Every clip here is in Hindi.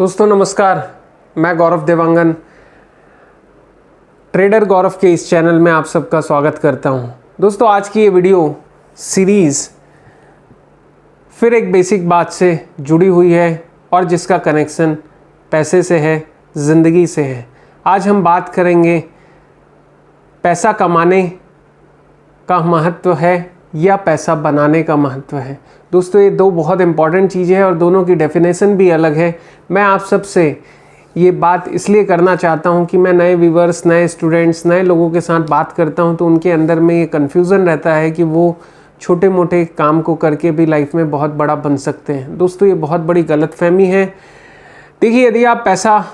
दोस्तों नमस्कार, मैं गौरव देवांगन ट्रेडर गौरव के इस चैनल में आप सबका स्वागत करता हूं। दोस्तों आज की ये वीडियो सीरीज़ फिर एक बेसिक बात से जुड़ी हुई है और जिसका कनेक्शन पैसे से है, ज़िंदगी से है। आज हम बात करेंगे पैसा कमाने का महत्व है या पैसा बनाने का महत्व है। दोस्तों ये दो बहुत इंपॉर्टेंट चीज़ें हैं और दोनों की डेफिनेशन भी अलग है। मैं आप सबसे ये बात इसलिए करना चाहता हूँ कि मैं नए व्यूवर्स, नए स्टूडेंट्स, नए लोगों के साथ बात करता हूँ तो उनके अंदर में ये कन्फ्यूज़न रहता है कि वो छोटे मोटे काम को करके भी लाइफ में बहुत बड़ा बन सकते हैं। दोस्तों ये बहुत बड़ी गलतफहमी है। देखिए, यदि आप पैसा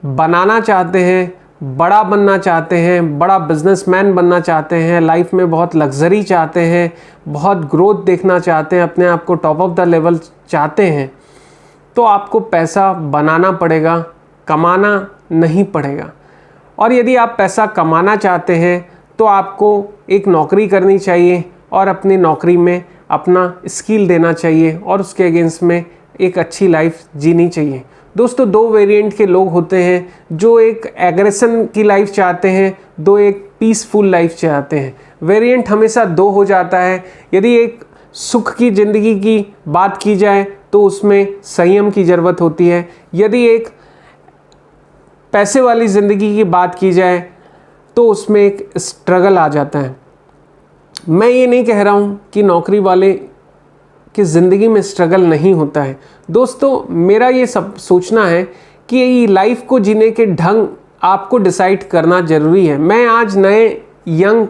बनाना चाहते हैं, बड़ा बनना चाहते हैं, बड़ा बिजनेसमैन बनना चाहते हैं, लाइफ में बहुत लग्जरी चाहते हैं, बहुत ग्रोथ देखना चाहते हैं, अपने आप को टॉप ऑफ द लेवल चाहते हैं, तो आपको पैसा बनाना पड़ेगा, कमाना नहीं पड़ेगा। और यदि आप पैसा कमाना चाहते हैं तो आपको एक नौकरी करनी चाहिए और अपनी नौकरी में अपना स्किल देना चाहिए और उसके अगेंस्ट में एक अच्छी लाइफ जीनी चाहिए। दोस्तों दो वेरिएंट के लोग होते हैं, जो एक एग्रेशन की लाइफ चाहते हैं, दो एक पीसफुल लाइफ चाहते हैं। वेरिएंट हमेशा दो हो जाता है। यदि एक सुख की ज़िंदगी की बात की जाए तो उसमें संयम की ज़रूरत होती है। यदि एक पैसे वाली ज़िंदगी की बात की जाए तो उसमें एक स्ट्रगल आ जाता है। मैं ये नहीं कह रहा हूँ कि नौकरी वाले कि ज़िंदगी में स्ट्रगल नहीं होता है। दोस्तों मेरा ये सब सोचना है कि लाइफ को जीने के ढंग आपको डिसाइड करना ज़रूरी है। मैं आज नए यंग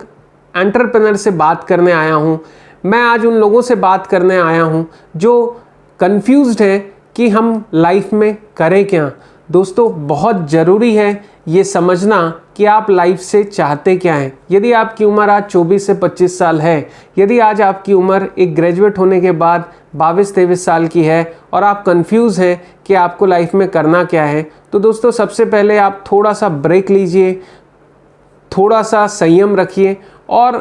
एंटरप्रेन्योर से बात करने आया हूँ। मैं आज उन लोगों से बात करने आया हूँ जो कंफ्यूज्ड हैं कि हम लाइफ में करें क्या। दोस्तों बहुत ज़रूरी है ये समझना कि आप लाइफ से चाहते क्या हैं। यदि आपकी उम्र आज 24 से 25 साल है, यदि आज आपकी उम्र एक ग्रेजुएट होने के बाद 22-23 साल की है और आप कंफ्यूज हैं कि आपको लाइफ में करना क्या है, तो दोस्तों सबसे पहले आप थोड़ा सा ब्रेक लीजिए, थोड़ा सा संयम रखिए और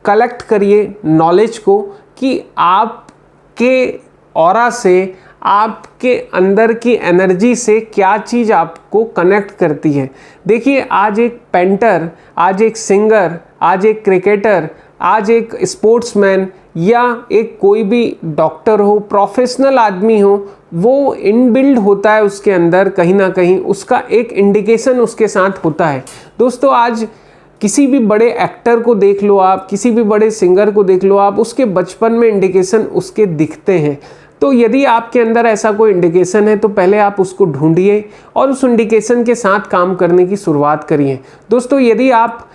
कलेक्ट करिए नॉलेज को कि आपके ऑरा से, आपके अंदर की एनर्जी से क्या चीज़ आपको कनेक्ट करती है। देखिए, आज एक पेंटर, आज एक सिंगर, आज एक क्रिकेटर, आज एक स्पोर्ट्समैन या एक कोई भी डॉक्टर हो, प्रोफेशनल आदमी हो, वो इनबिल्ड होता है उसके अंदर कहीं ना कहीं, उसका एक इंडिकेशन उसके साथ होता है। दोस्तों आज किसी भी बड़े एक्टर को देख लो आप, किसी भी बड़े सिंगर को देख लो आप, उसके बचपन में इंडिकेशन उसके दिखते हैं। तो यदि आपके अंदर ऐसा कोई इंडिकेशन है तो पहले आप उसको ढूंढिए और उस इंडिकेशन के साथ काम करने की शुरुआत करिए। दोस्तों यदि आप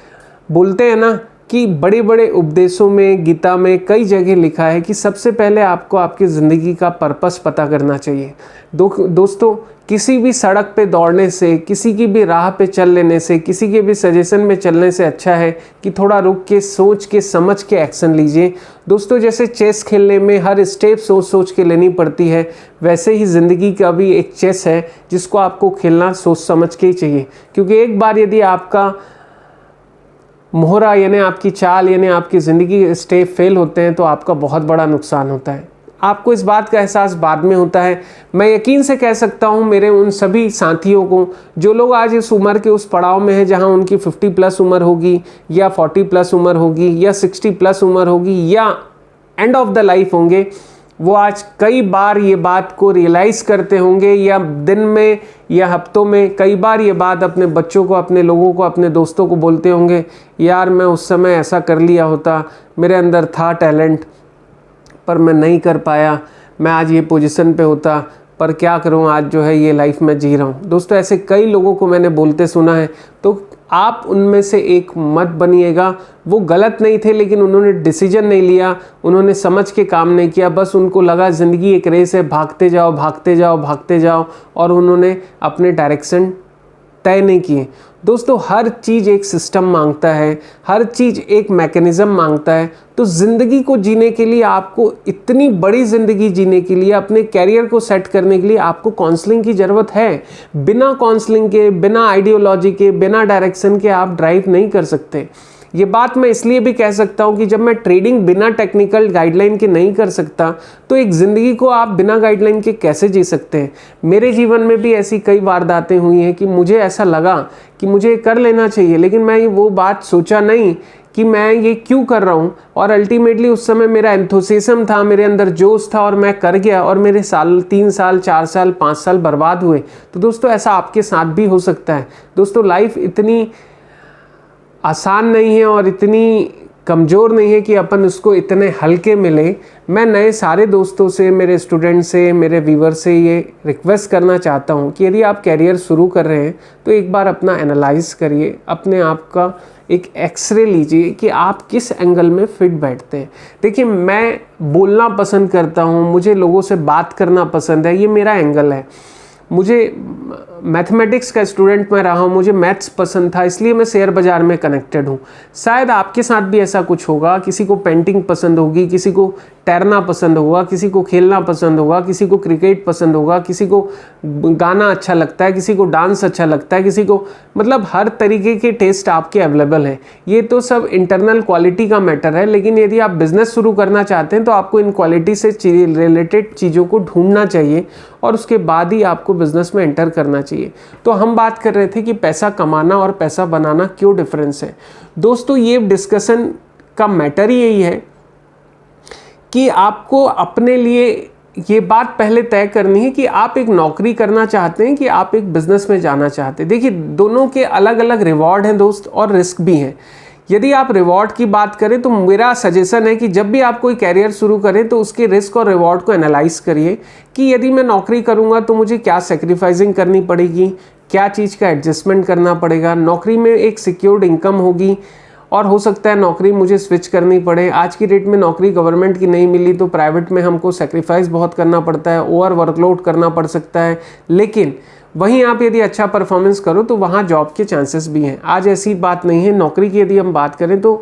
बोलते हैं ना कि बड़े बड़े उपदेशों में, गीता में कई जगह लिखा है कि सबसे पहले आपको आपकी ज़िंदगी का पर्पस पता करना चाहिए। दोस्तों किसी भी सड़क पे दौड़ने से, किसी की भी राह पे चल लेने से, किसी के भी सजेशन में चलने से अच्छा है कि थोड़ा रुक के सोच के समझ के एक्शन लीजिए। दोस्तों जैसे चेस खेलने में हर स्टेप सोच सोच के लेनी पड़ती है, वैसे ही ज़िंदगी का भी एक चेस है जिसको आपको खेलना सोच समझ के ही चाहिए। क्योंकि एक बार यदि आपका मोहरा यानी आपकी चाल यानी आपकी ज़िंदगी के स्टेप फेल होते हैं तो आपका बहुत बड़ा नुकसान होता है। आपको इस बात का एहसास बाद में होता है। मैं यकीन से कह सकता हूँ मेरे उन सभी साथियों को जो लोग आज इस उम्र के उस पड़ाव में हैं जहाँ उनकी 50 प्लस उम्र होगी या 40 प्लस उम्र होगी या 60 प्लस उम्र होगी या एंड ऑफ द लाइफ होंगे, वो आज कई बार ये बात को रियलाइज़ करते होंगे या दिन में या हफ्तों में कई बार ये बात अपने बच्चों को, अपने लोगों को, अपने दोस्तों को बोलते होंगे, यार मैं उस समय ऐसा कर लिया होता, मेरे अंदर था टैलेंट पर मैं नहीं कर पाया, मैं आज ये पोजीशन पे होता, पर क्या करूँ आज जो है ये लाइफ में जी रहा हूँ। दोस्तों ऐसे कई लोगों को मैंने बोलते सुना है, तो आप उनमें से एक मत बनिएगा। वो गलत नहीं थे लेकिन उन्होंने डिसीजन नहीं लिया, उन्होंने समझ के काम नहीं किया, बस उनको लगा ज़िंदगी एक रेस है, भागते जाओ भागते जाओ भागते जाओ, और उन्होंने अपने डायरेक्शन तय नहीं किए। दोस्तों हर चीज़ एक सिस्टम मांगता है, हर चीज़ एक मैकेनिज़्म मांगता है। तो ज़िंदगी को जीने के लिए, आपको इतनी बड़ी ज़िंदगी जीने के लिए, अपने कैरियर को सेट करने के लिए आपको काउंसलिंग की ज़रूरत है। बिना काउंसलिंग के, बिना आइडियोलॉजी के, बिना डायरेक्शन के आप ड्राइव नहीं कर सकते। ये बात मैं इसलिए भी कह सकता हूँ कि जब मैं ट्रेडिंग बिना टेक्निकल गाइडलाइन के नहीं कर सकता तो एक ज़िंदगी को आप बिना गाइडलाइन के कैसे जी सकते हैं। मेरे जीवन में भी ऐसी कई वारदातें हुई हैं कि मुझे ऐसा लगा कि मुझे कर लेना चाहिए, लेकिन मैं वो बात सोचा नहीं कि मैं ये क्यों कर रहा हूँ, और अल्टीमेटली उस समय मेरा एंथुसिज्म था, मेरे अंदर जोश था और मैं कर गया और मेरे 3 साल 4 साल 5 साल बर्बाद हुए। तो दोस्तों ऐसा आपके साथ भी हो सकता है। दोस्तों लाइफ इतनी आसान नहीं है और इतनी कमज़ोर नहीं है कि अपन उसको इतने हल्के मिले। मैं नए सारे दोस्तों से, मेरे स्टूडेंट से, मेरे व्यूवर से ये रिक्वेस्ट करना चाहता हूँ कि यदि आप कैरियर शुरू कर रहे हैं तो एक बार अपना एनालाइज करिए, अपने आप का एक एक्सरे लीजिए कि आप किस एंगल में फिट बैठते हैं। देखिए मैं बोलना पसंद करता हूँ, मुझे लोगों से बात करना पसंद है, ये मेरा एंगल है। मुझे मैथमेटिक्स का स्टूडेंट मैं रहा हूँ, मुझे मैथ्स पसंद था, इसलिए मैं शेयर बाज़ार में कनेक्टेड हूँ। शायद आपके साथ भी ऐसा कुछ होगा, किसी को पेंटिंग पसंद होगी, किसी को तैरना पसंद होगा, किसी को खेलना पसंद होगा, किसी को क्रिकेट पसंद होगा, किसी को गाना अच्छा लगता है, किसी को डांस अच्छा लगता है, किसी को मतलब हर तरीके के टेस्ट आपके अवेलेबल हैं। ये तो सब इंटरनल क्वालिटी का मैटर है, लेकिन यदि आप बिज़नेस शुरू करना चाहते हैं तो आपको इन क्वालिटी से रिलेटेड चीज़ों को ढूंढना चाहिए और उसके बाद ही आपको बिज़नेस में एंटर करना चाहिए। तो हम बात कर रहे थे कि पैसा कमाना और पैसा बनाना क्यों डिफरेंस है। दोस्तों ये डिस्कशन का मैटर ही यही है कि आपको अपने लिए ये बात पहले तय करनी है कि आप एक नौकरी करना चाहते हैं कि आप एक बिज़नेस में जाना चाहते हैं। देखिए दोनों के अलग अलग रिवॉर्ड हैं दोस्त, और रिस्क भी हैं। यदि आप रिवॉर्ड की बात करें तो मेरा सजेशन है कि जब भी आप कोई कैरियर शुरू करें तो उसके रिस्क और रिवॉर्ड को एनालाइज करिए कि यदि मैं नौकरी करूंगा तो मुझे क्या सेक्रीफाइसिंग करनी पड़ेगी, क्या चीज़ का एडजस्टमेंट करना पड़ेगा। नौकरी में एक सिक्योर्ड इनकम होगी और हो सकता है नौकरी मुझे स्विच करनी पड़े। आज की डेट में नौकरी गवर्नमेंट की नहीं मिली तो प्राइवेट में हमको सेक्रीफाइस बहुत करना पड़ता है, ओवर वर्कलोड करना पड़ सकता है, लेकिन वहीं आप यदि अच्छा परफॉर्मेंस करो तो वहाँ जॉब के चांसेस भी हैं। आज ऐसी बात नहीं है। नौकरी की यदि हम बात करें तो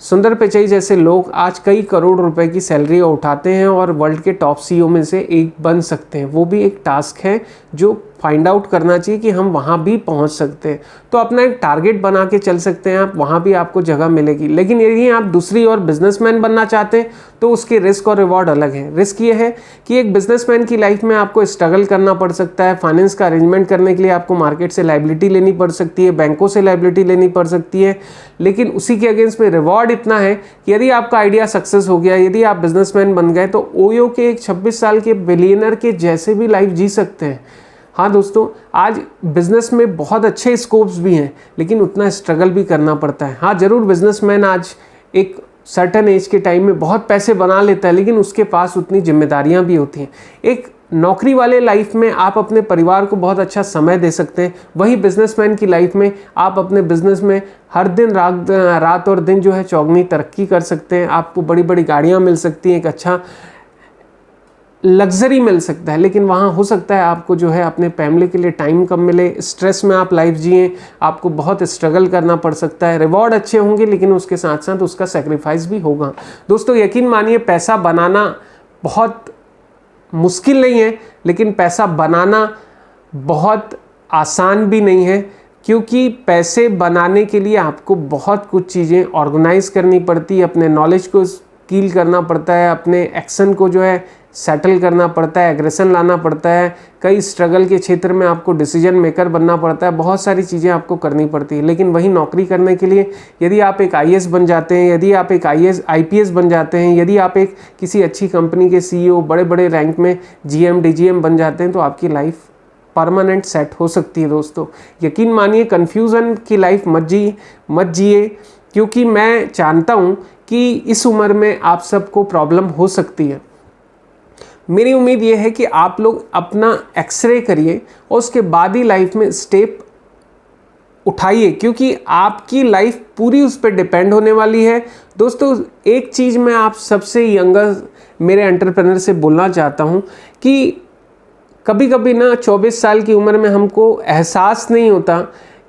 सुंदर पिचाई जैसे लोग आज कई करोड़ रुपए की सैलरी उठाते हैं और वर्ल्ड के टॉप सीईओ में से एक बन सकते हैं। वो भी एक टास्क है जो फाइंड आउट करना चाहिए कि हम वहाँ भी पहुँच सकते हैं। तो अपना एक टारगेट बना के चल सकते हैं आप, वहाँ भी आपको जगह मिलेगी। लेकिन यदि आप दूसरी ओर बिजनेसमैन बनना चाहते हैं तो उसके रिस्क और रिवॉर्ड अलग हैं। रिस्क ये है कि एक बिजनेसमैन की लाइफ में आपको स्ट्रगल करना पड़ सकता है। फाइनेंस का अरेंजमेंट करने के लिए आपको मार्केट से लाइबिलिटी लेनी पड़ सकती है, बैंकों से लाइबिलिटी लेनी पड़ सकती है, लेकिन उसी के अगेंस्ट में रिवॉर्ड इतना है कि यदि आपका आइडिया सक्सेस हो गया, यदि आप बिजनेसमैन बन गए तो ओयो के एक 26 साल के बिलियनर के जैसे भी लाइफ जी सकते हैं। हाँ दोस्तों, आज बिजनेस में बहुत अच्छे स्कोप्स भी हैं, लेकिन उतना स्ट्रगल भी करना पड़ता है। हाँ जरूर, बिजनेसमैन आज एक सर्टेन एज के टाइम में बहुत पैसे बना लेता है, लेकिन उसके पास उतनी जिम्मेदारियां भी होती हैं। एक नौकरी वाले लाइफ में आप अपने परिवार को बहुत अच्छा समय दे सकते हैं, वहीं बिजनेसमैन की लाइफ में आप अपने बिजनेस में हर दिन रात और दिन जो है चौगनी तरक्की कर सकते हैं। आपको बड़ी बड़ी गाड़ियाँ मिल सकती हैं, एक अच्छा लग्जरी मिल सकता है, लेकिन वहाँ हो सकता है आपको जो है अपने फैमिली के लिए टाइम कम मिले, स्ट्रेस में आप लाइफ जिए, आपको बहुत स्ट्रगल करना पड़ सकता है। रिवॉर्ड अच्छे होंगे लेकिन उसके साथ साथ उसका सेक्रीफाइस भी होगा। दोस्तों यकीन मानिए, पैसा बनाना बहुत मुश्किल नहीं है, लेकिन पैसा बनाना बहुत आसान भी नहीं है, क्योंकि पैसे बनाने के लिए आपको बहुत कुछ चीज़ें ऑर्गेनाइज करनी पड़ती है, अपने नॉलेज को स्किल करना पड़ता है, अपने एक्शन को जो है सेटल करना पड़ता है, एग्रेशन लाना पड़ता है, कई स्ट्रगल के क्षेत्र में आपको डिसीजन मेकर बनना पड़ता है, बहुत सारी चीज़ें आपको करनी पड़ती है। लेकिन वही नौकरी करने के लिए यदि आप एक आईएएस बन जाते हैं, यदि आप एक आईपीएस बन जाते हैं, यदि आप एक किसी अच्छी कंपनी के सीईओ, बड़े बड़े रैंक में जीएम डीजीएम बन जाते हैं तो आपकी लाइफ परमानेंट सेट हो सकती है। दोस्तों यकीन मानिए, कन्फ्यूज़न की लाइफ मत जिए, क्योंकि मैं जानता हूँ कि इस उम्र में आप सबको प्रॉब्लम हो सकती है। मेरी उम्मीद ये है कि आप लोग अपना एक्सरे करिए और उसके बाद ही लाइफ में स्टेप उठाइए, क्योंकि आपकी लाइफ पूरी उस पर डिपेंड होने वाली है। दोस्तों एक चीज़ मैं आप सबसे यंगर मेरे एंटरप्रेन्योर से बोलना चाहता हूँ कि कभी कभी ना 24 साल की उम्र में हमको एहसास नहीं होता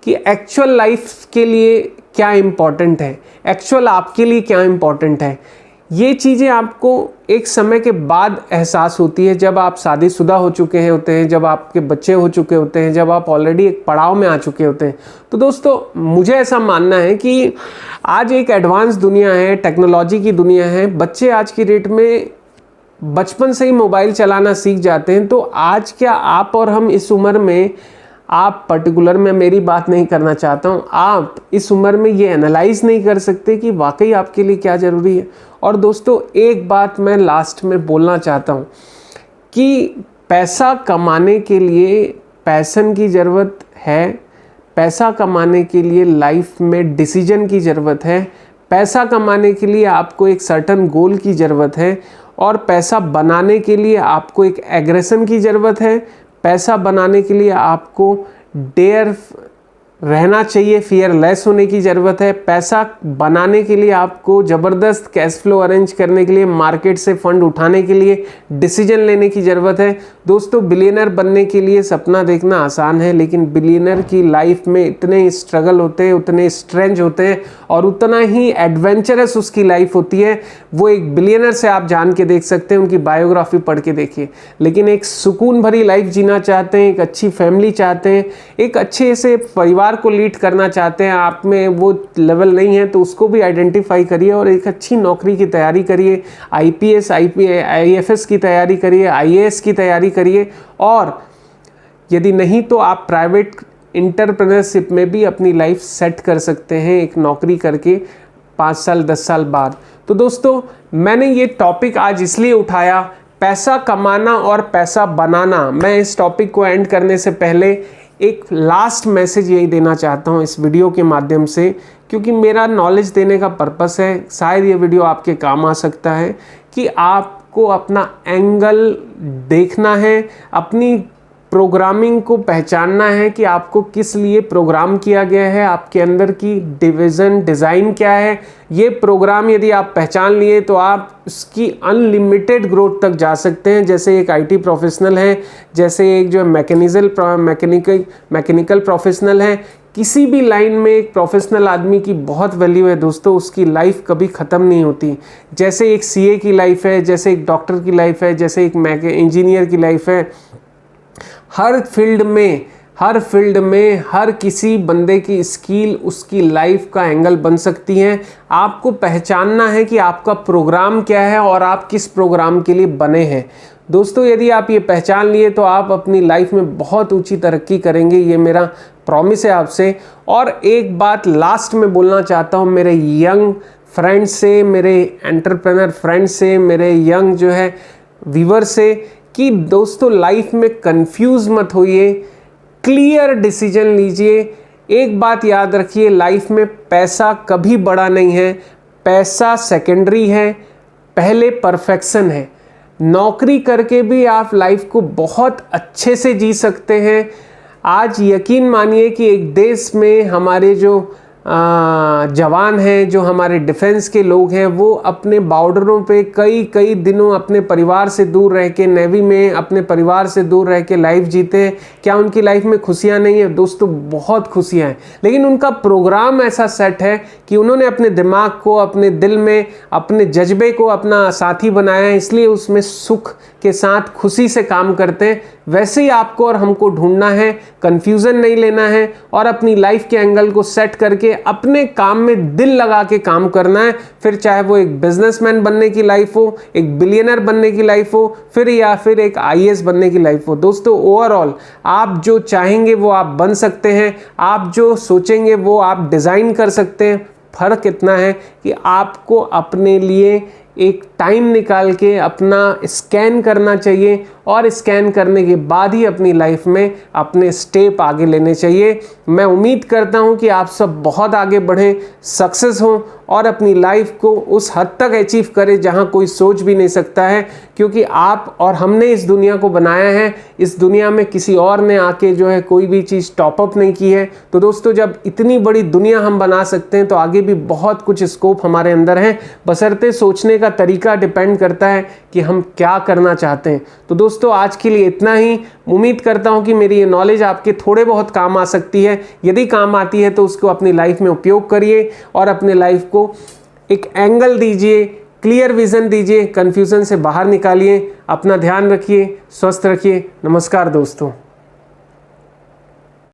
कि एक्चुअल लाइफ के लिए क्या इम्पोर्टेंट है, एक्चुअल आपके लिए क्या इम्पोर्टेंट है। ये चीज़ें आपको एक समय के बाद एहसास होती है, जब आप शादीशुदा हो चुके होते हैं, जब आपके बच्चे हो चुके होते हैं, जब आप ऑलरेडी एक पड़ाव में आ चुके होते हैं। तो दोस्तों मुझे ऐसा मानना है कि आज एक एडवांस दुनिया है, टेक्नोलॉजी की दुनिया है। बच्चे आज की डेट में बचपन से ही मोबाइल चलाना सीख जाते हैं। तो आज क्या आप और हम इस उम्र में, आप पर्टिकुलर में मेरी बात नहीं करना चाहता हूँ, आप इस उम्र में ये एनालाइज नहीं कर सकते कि वाकई आपके लिए क्या ज़रूरी है। और दोस्तों एक बात मैं लास्ट में बोलना चाहता हूँ कि पैसा कमाने के लिए पैशन की ज़रूरत है, पैसा कमाने के लिए लाइफ में डिसीजन की ज़रूरत है, पैसा कमाने के लिए आपको एक सर्टन गोल की ज़रूरत है, और पैसा बनाने के लिए आपको एक एग्रेशन की ज़रूरत है। पैसा बनाने के लिए आपको डेयर रहना चाहिए, फियरलेस होने की ज़रूरत है। पैसा बनाने के लिए आपको ज़बरदस्त कैश फ्लो अरेंज करने के लिए, मार्केट से फंड उठाने के लिए डिसीजन लेने की ज़रूरत है। दोस्तों बिलियनर बनने के लिए सपना देखना आसान है, लेकिन बिलियनर की लाइफ में इतने स्ट्रगल होते हैं, उतने स्ट्रेंज होते हैं, और उतना ही एडवेंचरस उसकी लाइफ होती है। वो एक बिलियनर से आप जान के देख सकते हैं, उनकी बायोग्राफी पढ़ के देखिए। लेकिन एक सुकून भरी लाइफ जीना चाहते हैं, एक अच्छी फैमिली चाहते हैं, एक अच्छे से परिवार को लीड करना चाहते हैं, आप में वो लेवल नहीं है तो उसको भी आइडेंटिफाई करिए और एक अच्छी नौकरी की तैयारी करिए। आईपीएस, आईएफएस की तैयारी करिए, आईएएस की तैयारी करिए, और यदि नहीं तो आप प्राइवेट एंटरप्रेन्योरशिप में भी अपनी लाइफ सेट कर सकते हैं, एक नौकरी करके 5 साल 10 साल बाद। तो दोस्तों मैंने ये टॉपिक आज इसलिए उठाया, पैसा कमाना और पैसा बनाना। मैं इस टॉपिक को एंड करने से पहले एक लास्ट मैसेज यही देना चाहता हूँ इस वीडियो के माध्यम से, क्योंकि मेरा नॉलेज देने का पर्पस है। शायद ये वीडियो आपके काम आ सकता है कि आपको अपना एंगल देखना है, अपनी प्रोग्रामिंग को पहचानना है कि आपको किस लिए प्रोग्राम किया गया है, आपके अंदर की डिज़ाइन क्या है। ये प्रोग्राम यदि आप पहचान लिए तो आप उसकी अनलिमिटेड ग्रोथ तक जा सकते हैं। जैसे एक आईटी प्रोफेशनल है, जैसे एक जो मैकेनिकल प्रोफेशनल है, किसी भी लाइन में एक प्रोफेशनल आदमी की बहुत वैल्यू है दोस्तों, उसकी लाइफ कभी ख़त्म नहीं होती। जैसे एक सीए की लाइफ है, जैसे एक डॉक्टर की लाइफ है, जैसे एक इंजीनियर की लाइफ है। हर फील्ड में हर किसी बंदे की स्किल उसकी लाइफ का एंगल बन सकती है। आपको पहचानना है कि आपका प्रोग्राम क्या है और आप किस प्रोग्राम के लिए बने हैं। दोस्तों यदि आप ये पहचान लिए तो आप अपनी लाइफ में बहुत ऊंची तरक्की करेंगे, ये मेरा प्रॉमिस है आपसे। और एक बात लास्ट में बोलना चाहता हूँ मेरे यंग फ्रेंड्स से, मेरे एंटरप्रेन्योर फ्रेंड्स से, मेरे यंग जो है व्यूअर से, कि दोस्तों लाइफ में कंफ्यूज मत होइए, क्लियर डिसीजन लीजिए। एक बात याद रखिए, लाइफ में पैसा कभी बड़ा नहीं है, पैसा सेकेंडरी है, पहले परफेक्शन है। नौकरी करके भी आप लाइफ को बहुत अच्छे से जी सकते हैं। आज यकीन मानिए कि एक देश में हमारे जो जवान हैं, जो हमारे डिफेंस के लोग हैं, वो अपने बॉर्डरों पे कई दिनों अपने परिवार से दूर रह के, नेवी में अपने परिवार से दूर रह के लाइफ जीते हैं। क्या उनकी लाइफ में खुशियां नहीं है? दोस्तों बहुत खुशियां हैं, लेकिन उनका प्रोग्राम ऐसा सेट है कि उन्होंने अपने दिमाग को, अपने दिल में, अपने जज्बे को अपना साथी बनाया है, इसलिए उसमें सुख के साथ खुशी से काम करते हैं। वैसे ही आपको और हमको ढूंढना है, कंफ्यूजन नहीं लेना है और अपनी लाइफ के एंगल को सेट करके अपने काम में दिल लगा के काम करना है। फिर चाहे वो एक बिजनेसमैन बनने की लाइफ हो, एक बिलियनर बनने की लाइफ हो, या फिर एक आईएएस बनने की लाइफ हो। दोस्तों ओवरऑल आप जो चाहेंगे वो आप बन सकते हैं, आप जो सोचेंगे वो आप डिज़ाइन कर सकते हैं। फ़र्क इतना है कि आपको अपने लिए एक टाइम निकाल के अपना स्कैन करना चाहिए और स्कैन करने के बाद ही अपनी लाइफ में अपने स्टेप आगे लेने चाहिए। मैं उम्मीद करता हूं कि आप सब बहुत आगे बढ़ें, सक्सेस हों और अपनी लाइफ को उस हद तक अचीव करें जहां कोई सोच भी नहीं सकता है, क्योंकि आप और हमने इस दुनिया को बनाया है। इस दुनिया में किसी और ने आके जो है कोई भी चीज़ टॉपअप नहीं की है। तो दोस्तों जब इतनी बड़ी दुनिया हम बना सकते हैं तो आगे भी बहुत कुछ स्कोप हमारे अंदर है, बशर्ते सोचने का तरीका डिपेंड करता है कि हम क्या करना चाहते हैं। तो दोस्तों आज के लिए इतना ही। उम्मीद करता हूं कि मेरी ये नॉलेज आपके थोड़े बहुत काम आ सकती है। यदि काम आती है तो उसको अपनी लाइफ में उपयोग करिए और अपने लाइफ को एक एंगल दीजिए, क्लियर विजन दीजिए, कन्फ्यूज़न से बाहर निकालिए। अपना ध्यान रखिए, स्वस्थ रखिए। नमस्कार दोस्तों।